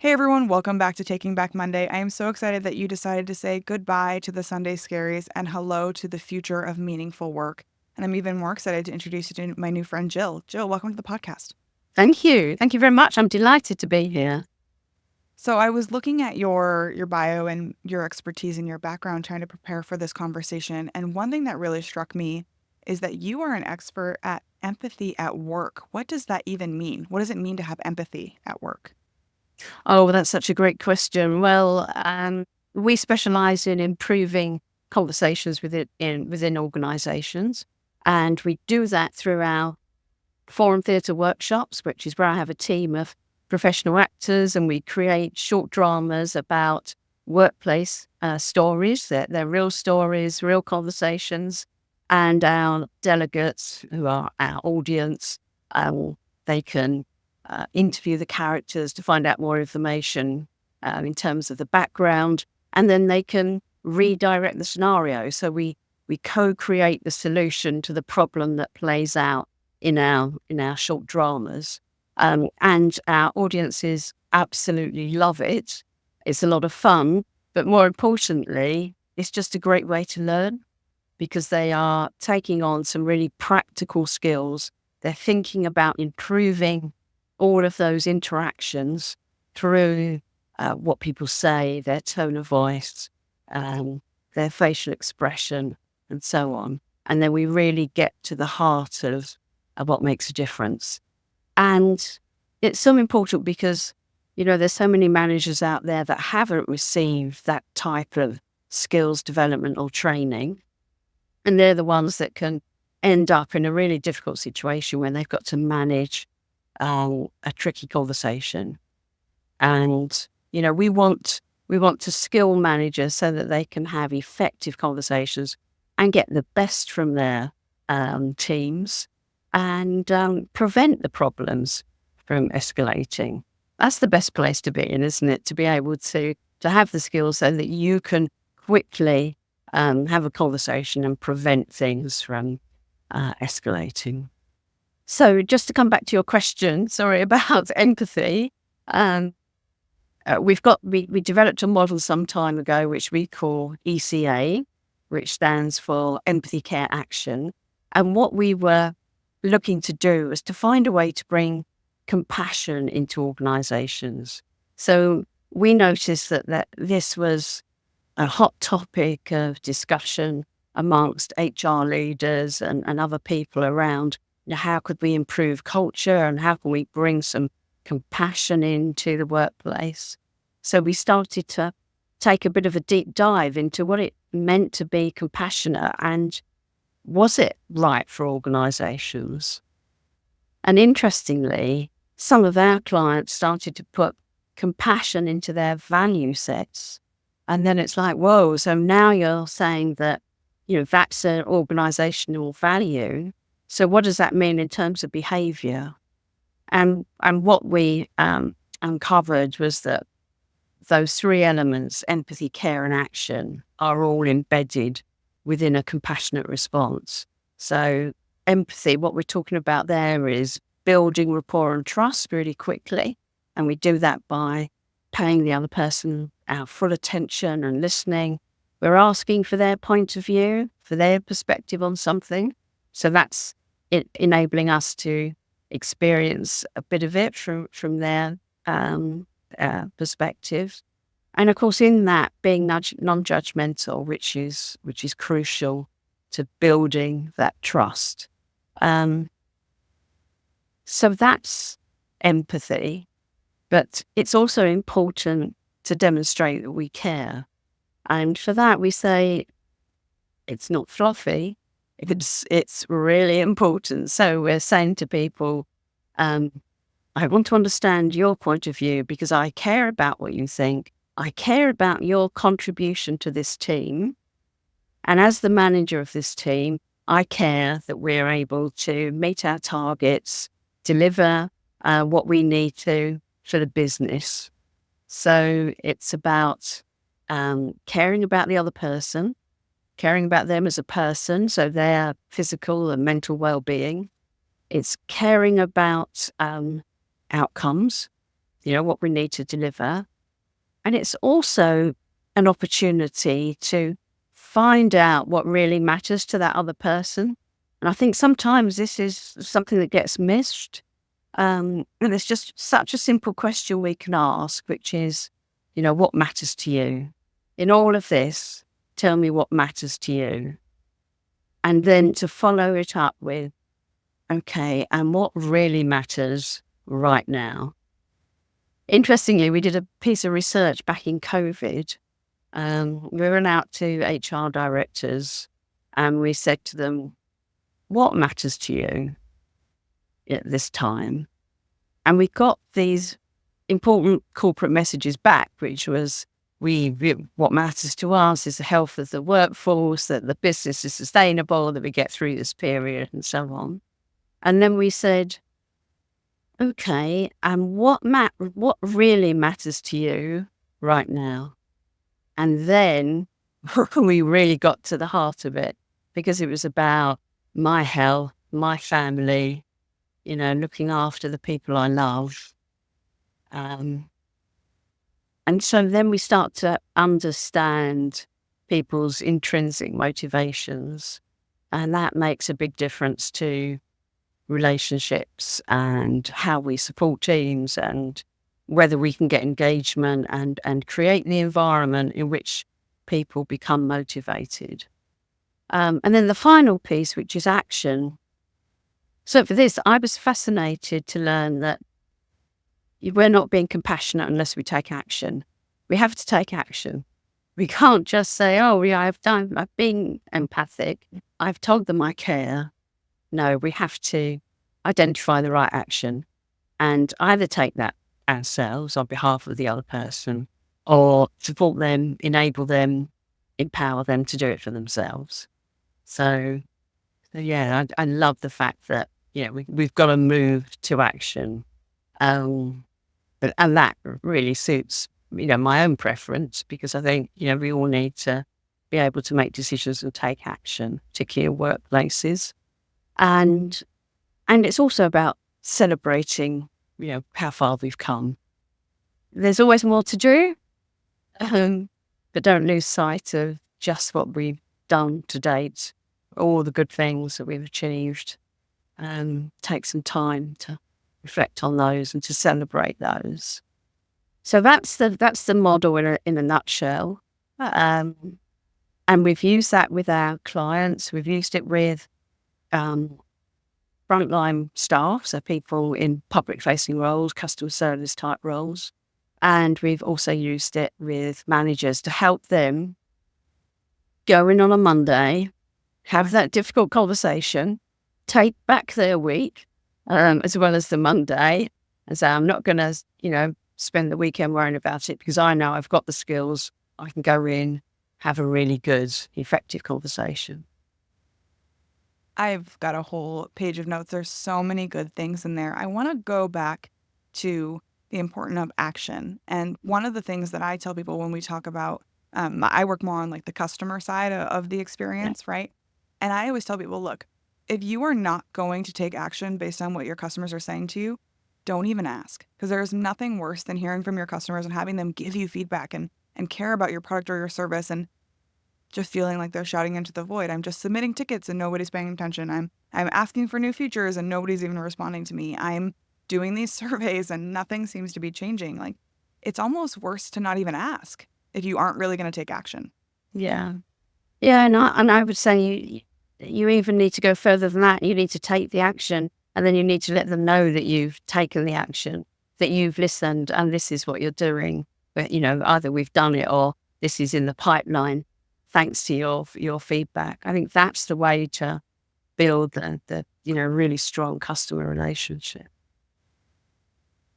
Hey everyone, welcome back to Taking Back Monday. I am so excited that you decided to say goodbye to the Sunday scaries and hello to the future of meaningful work. And I'm even more excited to introduce you to my new friend, Jill. Jill, welcome to the podcast. Thank you. Thank you very much. I'm delighted to be here. So I was looking at your bio and your expertise and your background trying to prepare for this conversation. And one thing that really struck me is that you are an expert at empathy at work. What does that even mean? What does it mean to have empathy at work? Oh, that's such a great question. Well, we specialize in improving conversations within organizations. And we do that through our forum theatre workshops, which is where I have a team of professional actors and we create short dramas about workplace stories. They're real stories, real conversations. And our delegates, who are our audience, they can interview the characters to find out more information in terms of the background, and then they can redirect the scenario. So we co-create the solution to the problem that plays out in our short dramas, and our audiences absolutely love it. It's a lot of fun, but more importantly, it's just a great way to learn because they are taking on some really practical skills. They're thinking about improving all of those interactions through what people say, their tone of voice, their facial expression, and so on. And then we really get to the heart of what makes a difference. And it's so important because, there's so many managers out there that haven't received that type of skills development or training. And they're the ones that can end up in a really difficult situation when they've got to manage a tricky conversation. And, we want to skill managers so that they can have effective conversations and get the best from their teams and prevent the problems from escalating. That's the best place to be in, isn't it? To be able to have the skills so that you can quickly have a conversation and prevent things from escalating. So just to come back to your question, sorry, about empathy, we developed a model some time ago, which we call ECA, which stands for Empathy, Care, Action. And what we were looking to do was to find a way to bring compassion into organizations. So we noticed that this was a hot topic of discussion amongst HR leaders and other people around how could we improve culture and how can we bring some compassion into the workplace. So we started to take a bit of a deep dive into what it meant to be compassionate and was it right for organizations? And interestingly, some of our clients started to put compassion into their value sets. And then it's like, whoa, so now you're saying that, that's an organizational value. So what does that mean in terms of behavior? And what we uncovered was that those three elements, empathy, care, and action, are all embedded within a compassionate response. So empathy, what we're talking about there is building rapport and trust really quickly. And we do that by paying the other person our full attention and listening. We're asking for their point of view, for their perspective on something. So that's enabling us to experience a bit of it from their perspective. And of course, in that, being non-judgmental, which is crucial to building that trust. So that's empathy, but it's also important to demonstrate that we care. And for that, we say it's not fluffy. It's really important. So we're saying to people, I want to understand your point of view because I care about what you think. I care about your contribution to this team. And as the manager of this team, I care that we're able to meet our targets, deliver what we need to for the business. So it's about caring about the other person, caring about them as a person, so their physical and mental well-being. It's caring about outcomes. what we need to deliver. And it's also an opportunity to find out what really matters to that other person. And I think sometimes this is something that gets missed. And it's just such a simple question we can ask, which is, what matters to you? In all of this, tell me what matters to you. And then to follow it up with, okay, and what really matters right now? Interestingly, we did a piece of research back in COVID. We went out to HR directors and we said to them, what matters to you at this time? And we got these important corporate messages back, which was, what matters to us is the health of the workforce, that the business is sustainable, that we get through this period, and so on. And then we said, okay, and what really matters to you right now? And then we really got to the heart of it, because it was about my health, my family, looking after the people I love. And so then we start to understand people's intrinsic motivations, and that makes a big difference to relationships and how we support teams and whether we can get engagement and create the environment in which people become motivated. And then the final piece, which is action. So for this, I was fascinated to learn that we're not being compassionate unless we take action. We have to take action. We can't just say, oh, yeah, I've been empathic. I've told them I care. No, we have to identify the right action and either take that ourselves on behalf of the other person or support them, enable them, empower them to do it for themselves. So yeah, I love the fact that, we've got to move to action. And that really suits, my own preference, because I think, we all need to be able to make decisions and take action, particularly in workplaces. And it's also about celebrating, how far we've come. There's always more to do, but don't lose sight of just what we've done to date, all the good things that we've achieved. Take some time to reflect on those and to celebrate those. So that's the model in a nutshell. And we've used that with our clients. We've used it with frontline staff, so people in public-facing roles, customer service type roles. And we've also used it with managers to help them go in on a Monday, have that difficult conversation, take back their week, as well as the Monday, and say, I'm not going to, spend the weekend worrying about it, because I know I've got the skills. I can go in, have a really good, effective conversation. I've got a whole page of notes. There's so many good things in there. I want to go back to the importance of action. And one of the things that I tell people when we talk about, I work more on like the customer side of the experience, right? And I always tell people, look, if you are not going to take action based on what your customers are saying to you, don't even ask, because there's nothing worse than hearing from your customers and having them give you feedback and care about your product or your service and just feeling like they're shouting into the void. I'm just submitting tickets and nobody's paying attention. I'm asking for new features and nobody's even responding to me. I'm doing these surveys and nothing seems to be changing. Like, it's almost worse to not even ask if you aren't really going to take action. Yeah. Yeah, and I would say you even need to go further than that. You need to take the action, and then you need to let them know that you've taken the action, that you've listened, and this is what you're doing. But, either we've done it or this is in the pipeline, thanks to your feedback. I think that's the way to build the really strong customer relationship.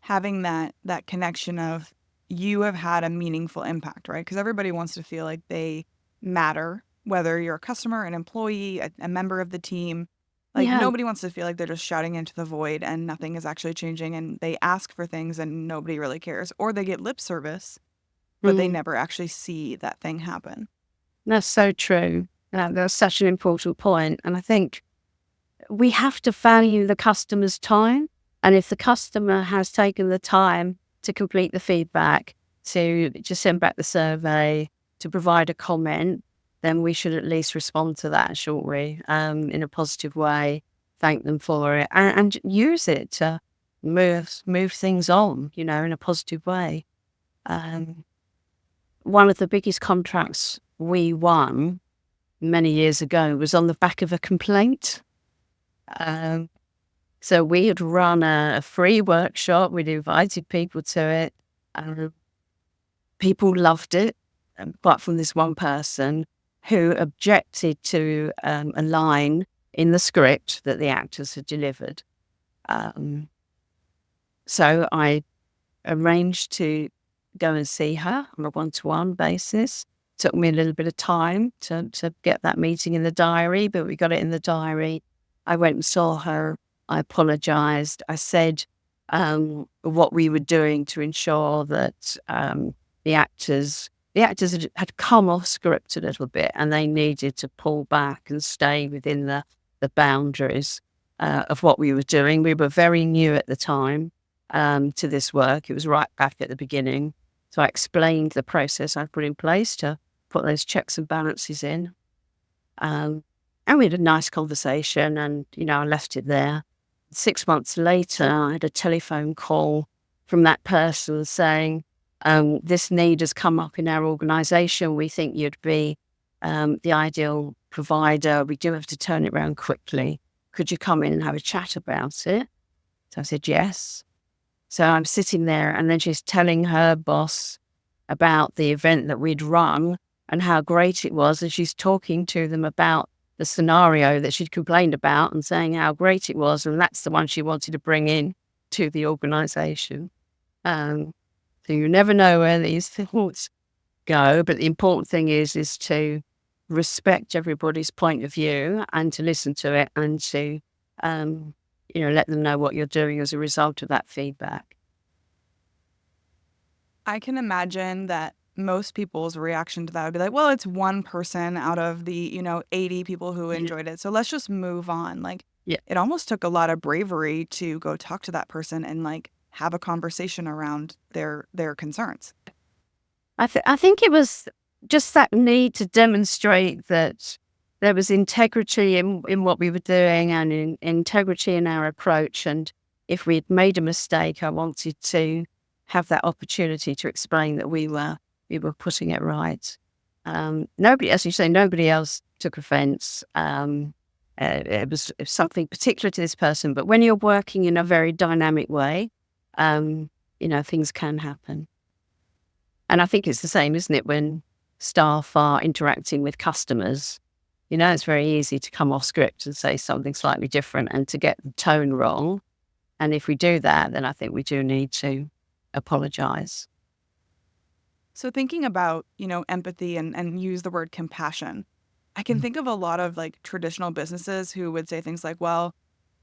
Having that connection of you have had a meaningful impact, right? Because everybody wants to feel like they matter, whether you're a customer, an employee, a member of the team. Like, Yeah. nobody wants to feel like they're just shouting into the void and nothing is actually changing, and they ask for things and nobody really cares, or they get lip service, but they never actually see that thing happen. That's so true. That's such an important point. And I think we have to value the customer's time. And if the customer has taken the time to complete the feedback, to just send back the survey, to provide a comment, then we should at least respond to that, shortly, in a positive way, thank them for it, and use it to move things on, in a positive way. Um, One of the biggest contracts we won many years ago was on the back of a complaint. Um, so we had run a free workshop. We'd invited people to it. People loved it, apart from this one person who objected to a line in the script that the actors had delivered. Um, so I arranged to go and see her on a one-to-one basis. Took me a little bit of time to get that meeting in the diary, but we got it in the diary. I went and saw her. I apologized. I said what we were doing to ensure that the actors had come off script a little bit, and they needed to pull back and stay within the boundaries of what we were doing. We were very new at the time to this work. It was right back at the beginning. So I explained the process I put in place to put those checks and balances in. And we had a nice conversation, and, I left it there. 6 months later, I had a telephone call from that person saying, this need has come up in our organisation. We think you'd be the ideal provider. We do have to turn it around quickly. Could you come in and have a chat about it? So I said, yes. So I'm sitting there, and then she's telling her boss about the event that we'd run and how great it was. And she's talking to them about the scenario that she'd complained about and saying how great it was. And that's the one she wanted to bring in to the organisation. So you never know where these thoughts go. But the important thing is to respect everybody's point of view and to listen to it, and to let them know what you're doing as a result of that feedback. I can imagine that most people's reaction to that would be like, well, it's one person out of the, 80 people who Yeah. enjoyed it. So let's just move on. Like, Yeah. it almost took a lot of bravery to go talk to that person and like have a conversation around their concerns. I think it was just that need to demonstrate that there was integrity in what we were doing, and integrity in our approach. And if we'd made a mistake, I wanted to have that opportunity to explain that we were putting it right. Nobody, as you say, nobody else took offence. It was something particular to this person. But when you're working in a very dynamic way, things can happen. And I think it's the same, isn't it, when staff are interacting with customers? It's very easy to come off script and say something slightly different and to get the tone wrong. And if we do that, then I think we do need to apologise. So thinking about, empathy and use the word compassion, I can think of a lot of like traditional businesses who would say things like, well,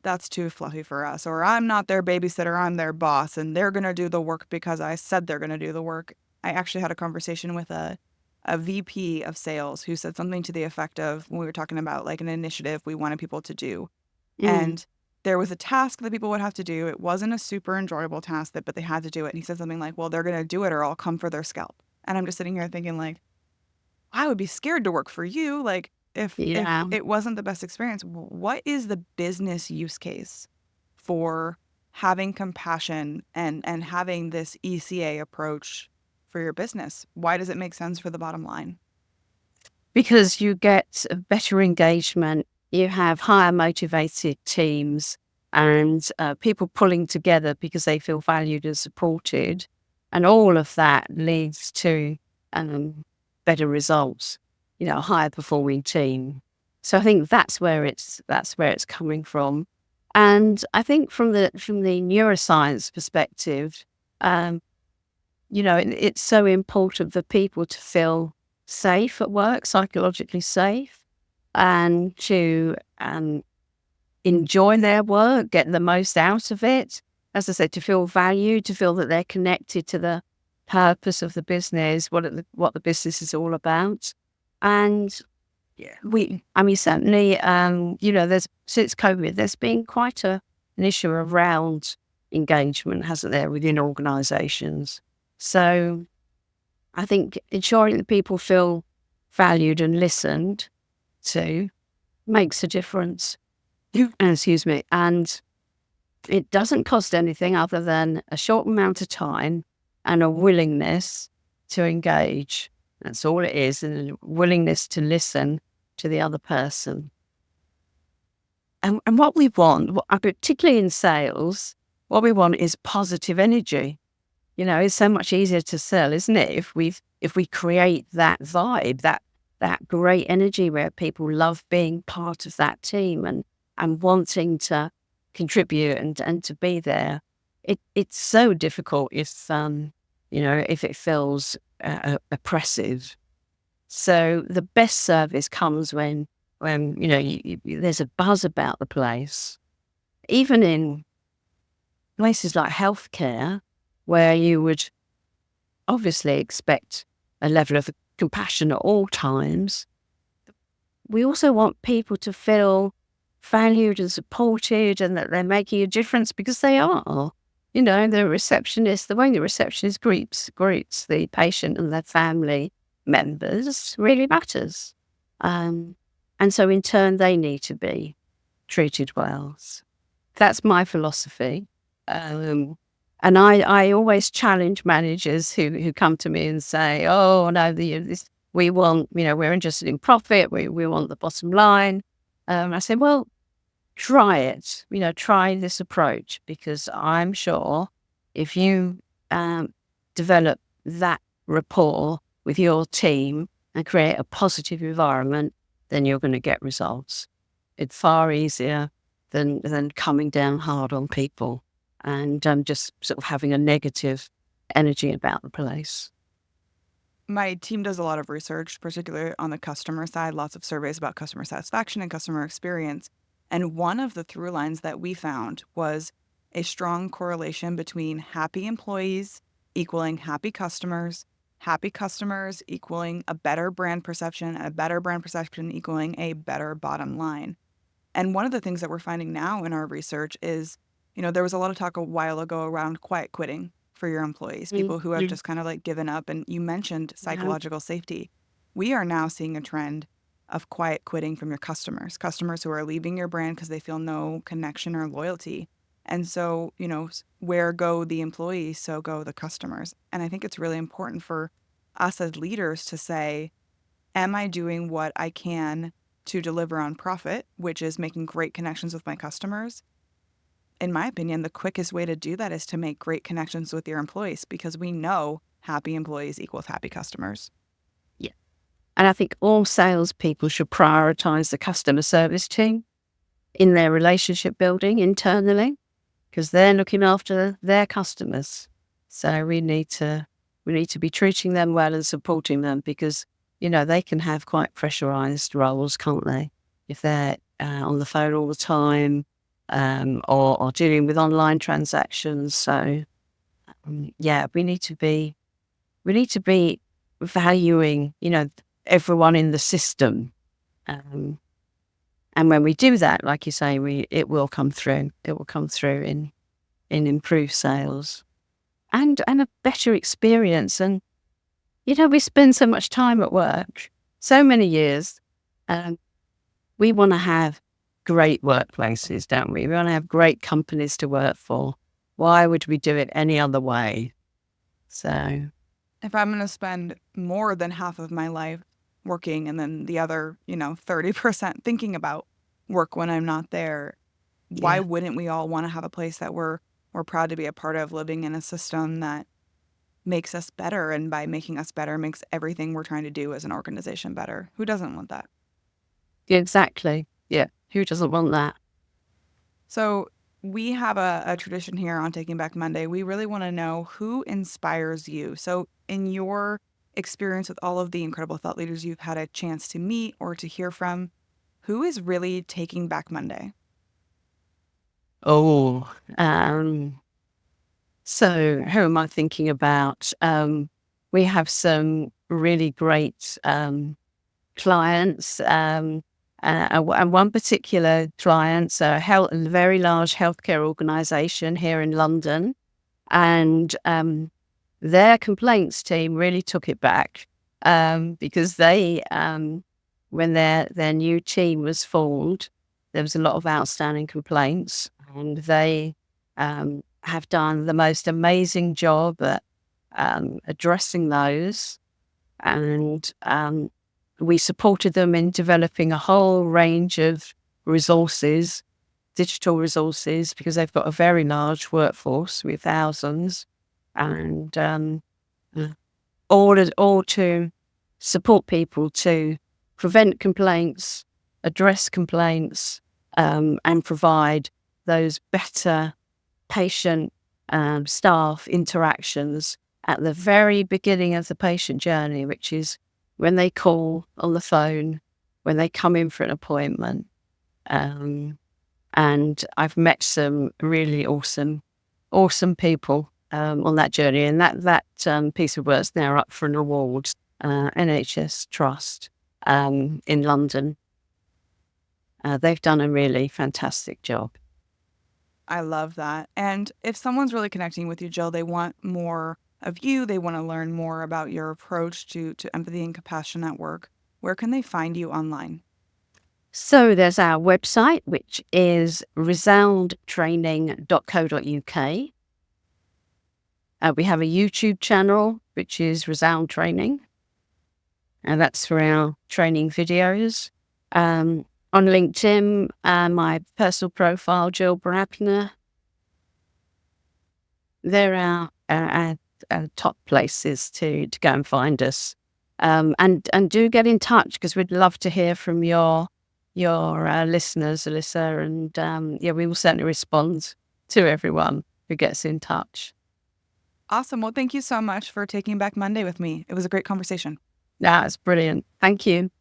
that's too fluffy for us, or I'm not their babysitter, I'm their boss, and they're going to do the work because I said they're going to do the work. I actually had a conversation with a VP of sales who said something to the effect of, when we were talking about like an initiative we wanted people to do. Mm. And there was a task that people would have to do. It wasn't a super enjoyable task, but they had to do it. And he said something like, well, they're going to do it or I'll come for their scalp. And I'm just sitting here thinking like, I would be scared to work for you. Like if Yeah. it wasn't the best experience, what is the business use case for having compassion and having this ECA approach for your business? Why does it make sense for the bottom line? Because you get a better engagement, you have higher motivated teams, and people pulling together because they feel valued and supported. And all of that leads to better results, a higher performing team. So I think that's where it's coming from. And I think from the neuroscience perspective, it's so important for people to feel safe at work, psychologically safe, and to enjoy their work, get the most out of it. As I said, to feel valued, to feel that they're connected to the purpose of the business, what the business is all about. And certainly, there's since COVID, there's been quite an issue around, engagement, hasn't there, within organisations. So I think ensuring that people feel valued and listened to makes a difference. Excuse me. And it doesn't cost anything other than a short amount of time and a willingness to engage. That's all it is, and a willingness to listen to the other person. And what we want, particularly in sales, what we want is positive energy. You know, it's so much easier to sell, isn't it? If we create that vibe, that great energy where people love being part of that team and wanting to contribute and to be there. It's so difficult if if it feels oppressive. So the best service comes when there's a buzz about the place, even in places like healthcare, where you would obviously expect a level of compassion at all times. We also want people to feel valued and supported and that they're making a difference, because they are. You know, the receptionist, the way the receptionist greets the patient and their family members really matters. And so in turn, they need to be treated well. That's my philosophy. And I always challenge managers who come to me and say, "Oh no, we want, we're interested in profit. We want the bottom line." I say, "Well, try it. Try this approach, because I'm sure if you develop that rapport with your team and create a positive environment, then you're going to get results. It's far easier than coming down hard on people and just sort of having a negative energy about the place." My team does a lot of research, particularly on the customer side, lots of surveys about customer satisfaction and customer experience. And one of the through lines that we found was a strong correlation between happy employees equaling happy customers equaling a better brand perception, and a better brand perception equaling a better bottom line. And one of the things that we're finding now in our research is, there was a lot of talk a while ago around quiet quitting for your employees, Mm, people who have just kind of like given up. And you mentioned yeah, psychological safety. We are now seeing a trend of quiet quitting from your customers who are leaving your brand because they feel no connection or loyalty. And so, where go the employees, so go the customers. And I think it's really important for us as leaders to say, am I doing what I can to deliver on profit, which is making great connections with my customers? In my opinion, the quickest way to do that is to make great connections with your employees, because we know happy employees equals happy customers. yeah. And I think all salespeople should prioritize the customer service team in their relationship building internally, because they're looking after their customers. So we need to be treating them well and supporting them, because they can have quite pressurized roles, can't they? If they're on the phone all the time, or dealing with online transactions. So yeah, we need to be valuing everyone in the system. Um, and when we do that, like you say, it will come through. It will come through in improved sales and a better experience. And we spend so much time at work, so many years. Um, we want to have great workplaces, don't we? We want to have great companies to work for. Why would we do it any other way? So If I'm going to spend more than half of my life working and then the other, 30% thinking about work when I'm not there, why yeah, wouldn't we all want to have a place that we're proud to be a part of, living in a system that makes us better, and by making us better makes everything we're trying to do as an organization better? Who doesn't want that? exactly. Yeah, who doesn't want that? So we have a tradition here on Taking Back Monday. We really want to know who inspires you. So in your experience with all of the incredible thought leaders you've had a chance to meet or to hear from, who is really taking back Monday? Oh, so who am I thinking about? We have some really great clients, And one particular client, so a very large healthcare organisation here in London, and their complaints team really took it back, because when their new team was formed, there was a lot of outstanding complaints, and they have done the most amazing job at addressing those. And we supported them in developing a whole range of resources, digital resources, because they've got a very large workforce with thousands, and all to support people to prevent complaints, address complaints, and provide those better patient staff interactions at the very beginning of the patient journey, which is when they call on the phone, when they come in for an appointment. And I've met some really awesome people on that journey, and that piece of work's now up for an award, NHS Trust in London. They've done a really fantastic job. I love that. And if someone's really connecting with you, Jill, they want more of you, they want to learn more about your approach to empathy and compassion at work, where can they find you online? So there's our website, which is resoundtraining.co.uk. We have a YouTube channel, which is Resound Training, and that's for our training videos. On LinkedIn, my personal profile, Gill Brabner. They're our top places to go and find us. And do get in touch, because we'd love to hear from your listeners, Alyssa, and we will certainly respond to everyone who gets in touch. Awesome. Well, thank you so much for taking back Monday with me. It was a great conversation. That's brilliant. Thank you.